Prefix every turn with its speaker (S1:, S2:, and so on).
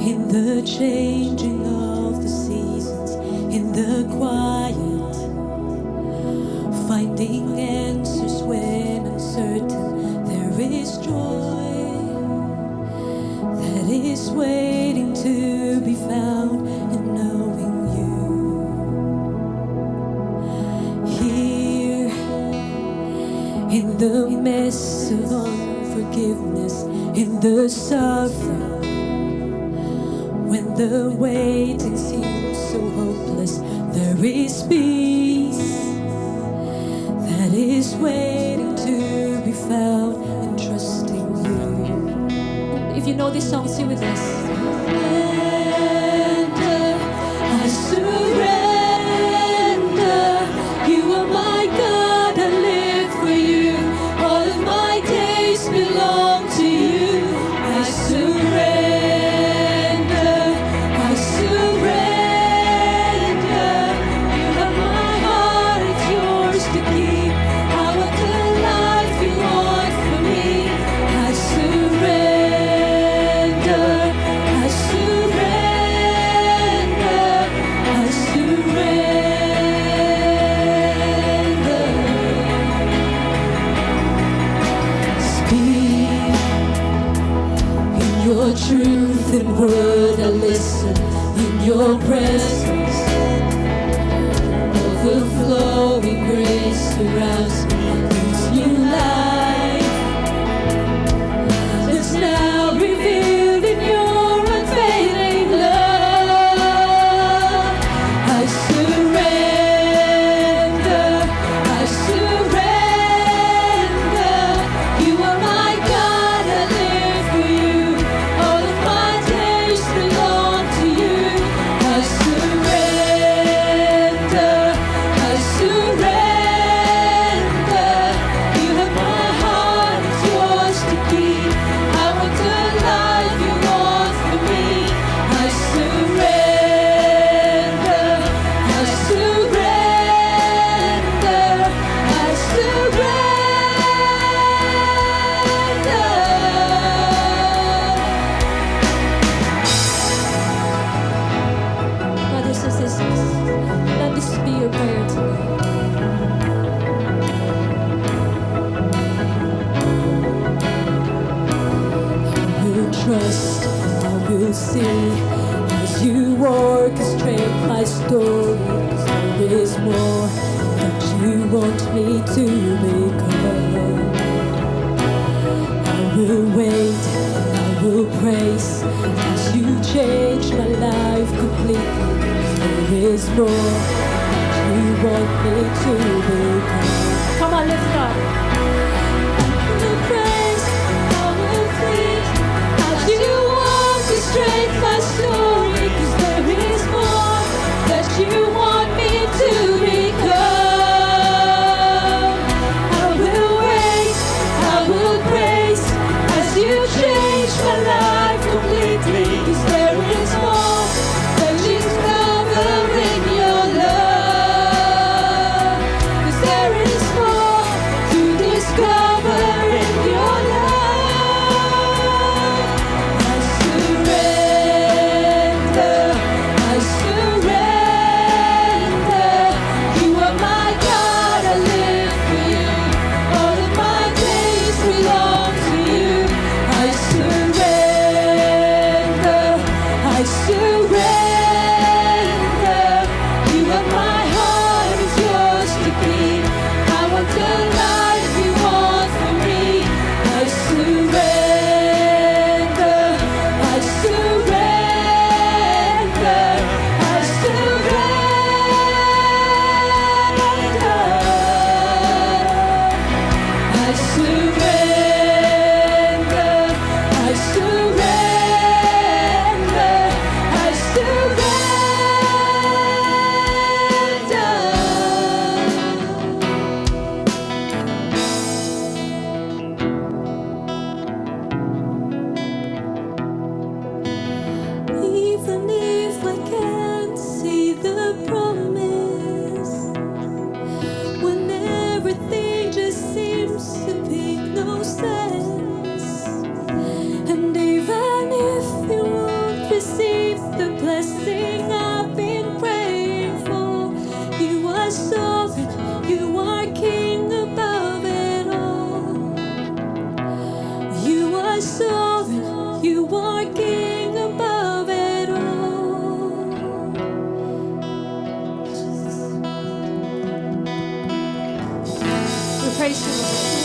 S1: In the changing of the seasons, in the quiet, finding answers when uncertain, there is joy that is waiting to be found in knowing you. Here, in the mess of unforgiveness, in the suffering, when the waiting seems so hopeless, there is peace that is waiting to be found in trusting you. If you know this song, sing with us. Surrender, I surrender. You are my God, I live for you. All of my days belong to you. I surrender. Your truth and word I listen, in your presence overflowing grace surrounds me, gives new life that's now revealed in your unfailing love. I surrender, you are my God, I live for you. Let this be your prayer today. I will trust, I will see as you orchestrate my story. 'Cause there is more that you want me to become. I will wait, I will praise as you change my life completely. There is more that you want me to become. Come on, lift it up. I will praise, I will plead as you orchestrate my story. 'Cause there is more that you want me to become. I will wait, I will praise as you change my life completely. 'Cause there is more that you cover in your love. 'Cause there is more to praise you, Lord.